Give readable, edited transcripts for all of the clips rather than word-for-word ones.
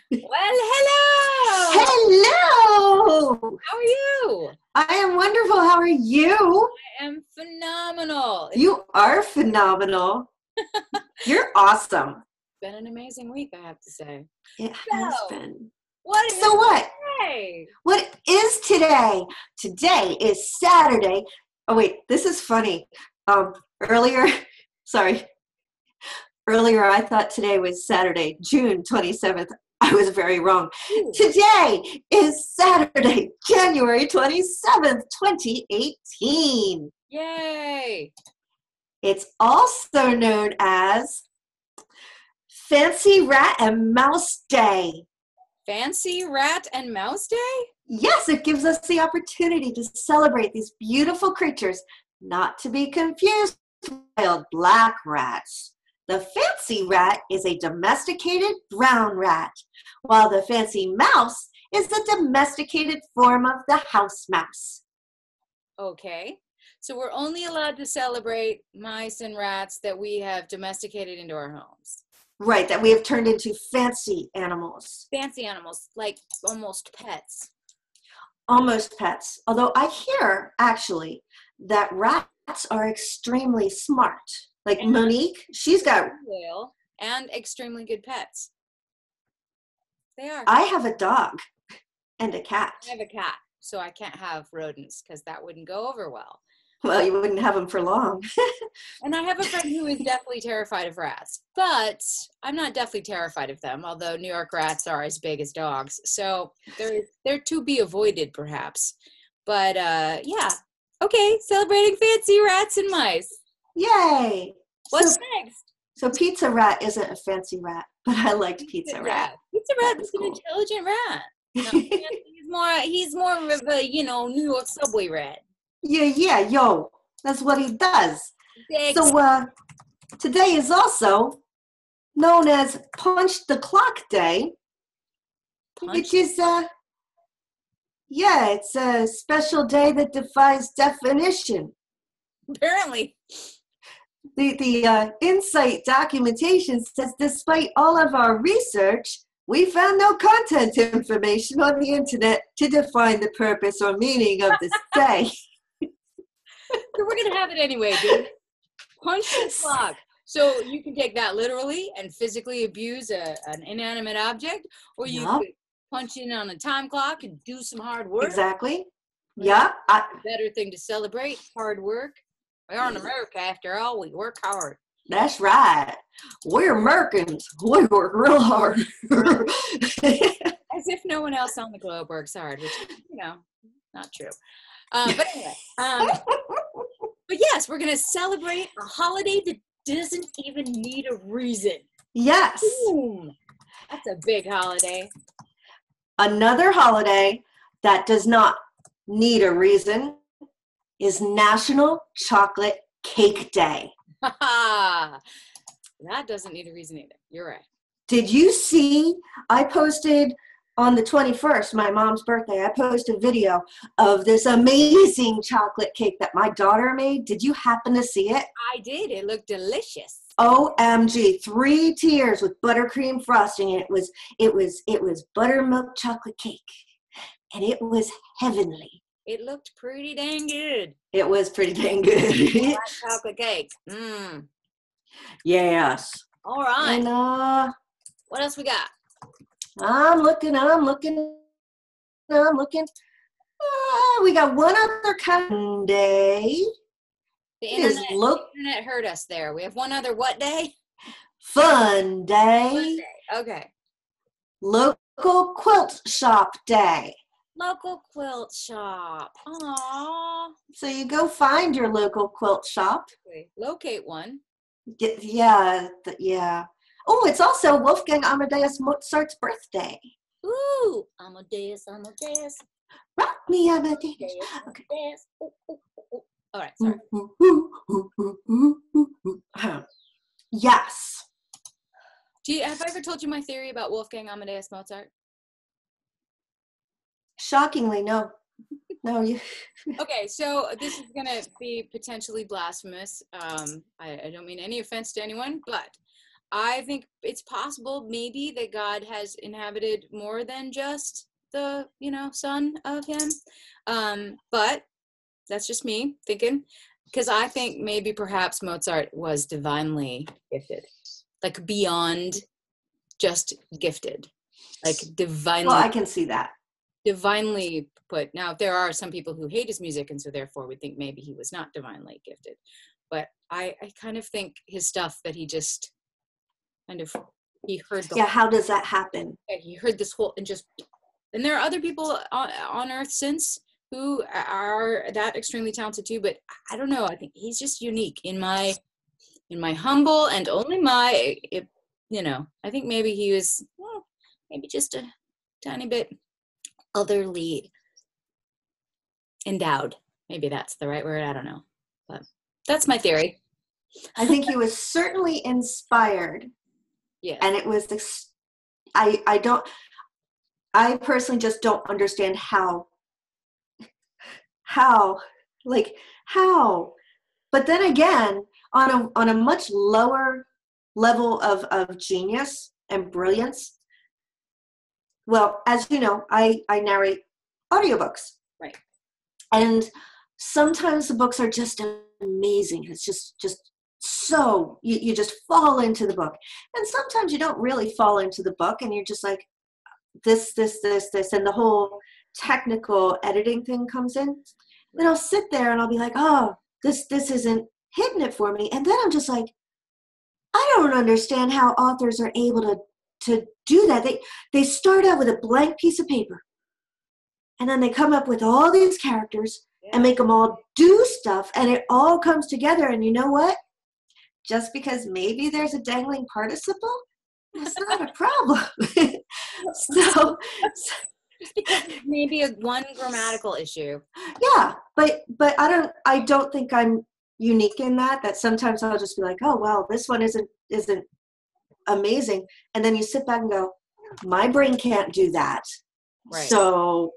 Well, hello! Hello! How are you? I am wonderful. How are you? I am phenomenal. It's You are phenomenal. You're awesome. been an amazing week, I have to say. It has So, been. what is So what? today? What is today? Today is Saturday. Oh wait, this is funny. Earlier, sorry. Earlier I thought today was Saturday, June 27th. I was very wrong. Ooh, Today is Saturday, January 27th, 2018. yay! It's also known as Fancy Rat and Mouse Day. Fancy Rat and Mouse Day? Yes, it gives us the opportunity to celebrate these beautiful creatures, not to be confused with wild black rats. The fancy rat is a domesticated brown rat, while the fancy mouse is the domesticated form of the house mouse. Okay. So we're only allowed to celebrate mice and rats that we have domesticated into our homes. Right, that we have turned into fancy animals. Fancy animals, like almost pets. Almost pets. Although I hear, actually, that rats are extremely smart. Like And Monique, she's got, loyal and extremely good pets. They are. I have a dog and a cat. I have a cat, so I can't have rodents because that wouldn't go over well. Well, you wouldn't have them for long. And I have a friend who is deathly terrified of rats, but I'm not deathly terrified of them, although New York rats are as big as dogs. So they're to be avoided, perhaps. But yeah. Okay, celebrating fancy rats and mice. Yay! What's So, next? so Pizza Rat isn't a fancy rat, but I liked Pizza Rat. Pizza That Rat was is an cool. intelligent rat. No, he's more of a, New York subway rat. Yeah, yo, that's what he does. Thanks. So today is also known as Punch the Clock Day, which is yeah, it's a special day that defies definition. Apparently. The Insight documentation says despite all of our research, we found no content information on the internet to define the purpose or meaning of this day. So we're going to have it anyway, dude. Punch the clock. So you can take that literally and physically abuse an inanimate object, or you Yup. could punch in on a time clock and do some hard work. Exactly. Right? Yeah. Better thing to celebrate, hard work. We are in America, after all. We work hard. That's right. We're Americans. We work real hard. As if no one else on the globe works hard, which is, not true. But anyway, but yes, we're going to celebrate a holiday that doesn't even need a reason. Yes. Boom. That's a big holiday. Another holiday that does not need a reason is National Chocolate Cake Day. That doesn't need a reason either. You're right. Did you see, I posted on the 21st, my mom's birthday, I posted a video of this amazing chocolate cake that my daughter made. Did you happen to see it? I did. It looked delicious. OMG, 3 tiers with buttercream frosting. It was buttermilk chocolate cake, and it was heavenly. It looked pretty dang good. It was pretty dang good. Black chocolate cake. Mmm. Yes. All right. And what else we got? I'm looking. We got one other kind of day. The internet hurt us there. We have one other what day? Fun day. Fun day. Okay. Local quilt shop day. Local quilt shop. Aww. So you go find your local quilt shop. Locate one. Yeah. Oh, it's also Wolfgang Amadeus Mozart's birthday. Ooh, Amadeus. Rock me, Amadeus. Okay. All right, sorry. Yes. Have I ever told you my theory about Wolfgang Amadeus Mozart? Shockingly, no. No, you. Okay, so this is gonna be potentially blasphemous. I don't mean any offense to anyone, but I think it's possible maybe that God has inhabited more than just the, son of him. But that's just me thinking, because I think maybe perhaps Mozart was divinely gifted, like beyond just gifted, like Well, I can see that. divinely put. Now, there are some people who hate his music, and so therefore would think maybe he was not divinely gifted. But I kind of think his stuff that he just kind of, he heard the Yeah, how does that happen? he heard this whole, and there are other people on earth since who are that extremely talented too, but I don't know, I think he's just unique in my humble and only I think maybe he was maybe just a tiny bit otherly endowed. Maybe that's the right word, I don't know, but that's my theory. I think he was certainly inspired. Yeah. And it was I personally just don't understand how, like how. But then again, on a much lower level of genius and brilliance, well, as you know, I narrate audiobooks. Right. And sometimes the books are just amazing. It's just so you just fall into the book. And sometimes you don't really fall into the book and you're just like this, and the whole technical editing thing comes in. Then I'll sit there and I'll be like, oh, this isn't hitting it for me. And then I'm just like, I don't understand how authors are able to do that. They start out with a blank piece of paper. And then they come up with all these characters and make them all do stuff. And it all comes together. And you know what? Just because maybe there's a dangling participle, that's not a problem. So just because maybe one grammatical issue. Yeah, but I don't think I'm unique in that sometimes I'll just be like, oh well, this one isn't amazing. And then you sit back and go, my brain can't do that. Right. So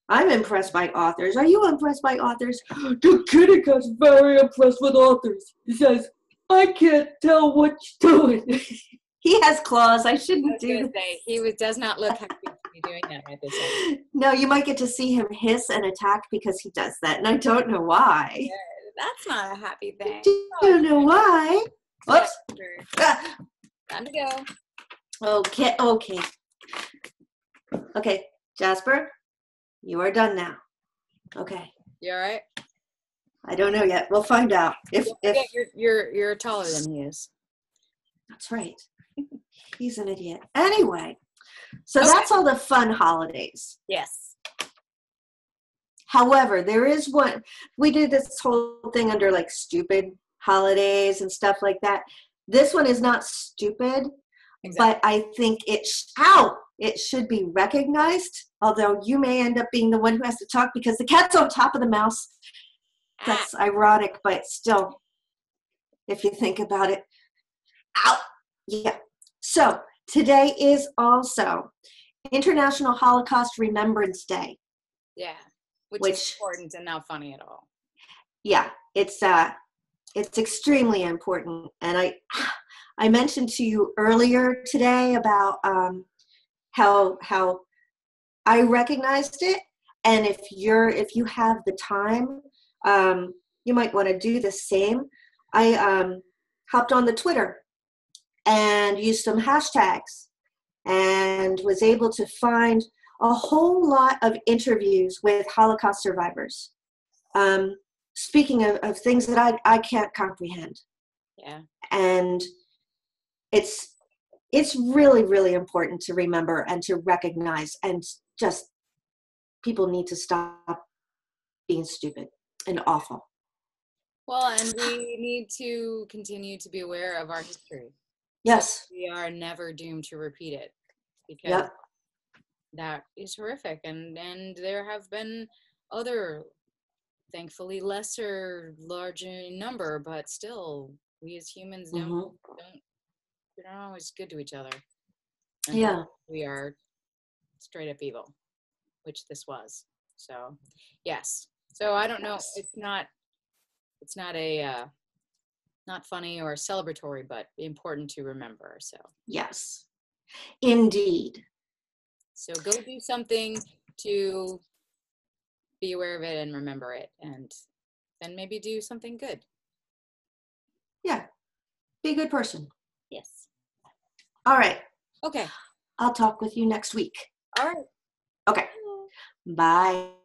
I'm impressed by authors. Are you impressed by authors? The critic is very impressed with authors. He says, I can't tell what you're doing. He has claws. I shouldn't do. He does not look happy to be doing that right this second. No, you might get to see him hiss and attack because he does that, and I don't know why. Yeah, that's not a happy thing. Don't know why. Whoops. Time to go. Okay, Jasper. You are done now. Okay. You all right? I don't know yet. We'll find out. If you're taller than he is. That's right. He's an idiot. Anyway, so that's all the fun holidays. Yes. However, there is one. We do this whole thing under like stupid holidays and stuff like that. This one is not stupid, but I think it should be recognized, although you may end up being the one who has to talk because the cat's on top of the mouse. That's ironic, but still, if you think about it. Ow! Yeah. So, today is also International Holocaust Remembrance Day. Yeah, which is important and not funny at all. Yeah, it's extremely important. And I mentioned to you earlier today about how I recognized it, and if you have the time, you might want to do the same. I hopped on the Twitter and used some hashtags and was able to find a whole lot of interviews with Holocaust survivors. Speaking of things that I can't comprehend. Yeah. And it's really, really important to remember and to recognize, and just people need to stop being stupid and awful. Well, and we need to continue to be aware of our history. Yes. So we are never doomed to repeat it, because that is horrific. And there have been other, thankfully lesser, large in number, but still, we as humans we're not always good to each other. And we are straight up evil, which this was. So, yes. So I don't know. It's not not funny or celebratory, but important to remember. So Yes, indeed. so go do something to be aware of it and remember it, and then maybe do something good. Yeah, be a good person. Yes. All right. Okay. I'll talk with you next week. All right. Okay. Bye.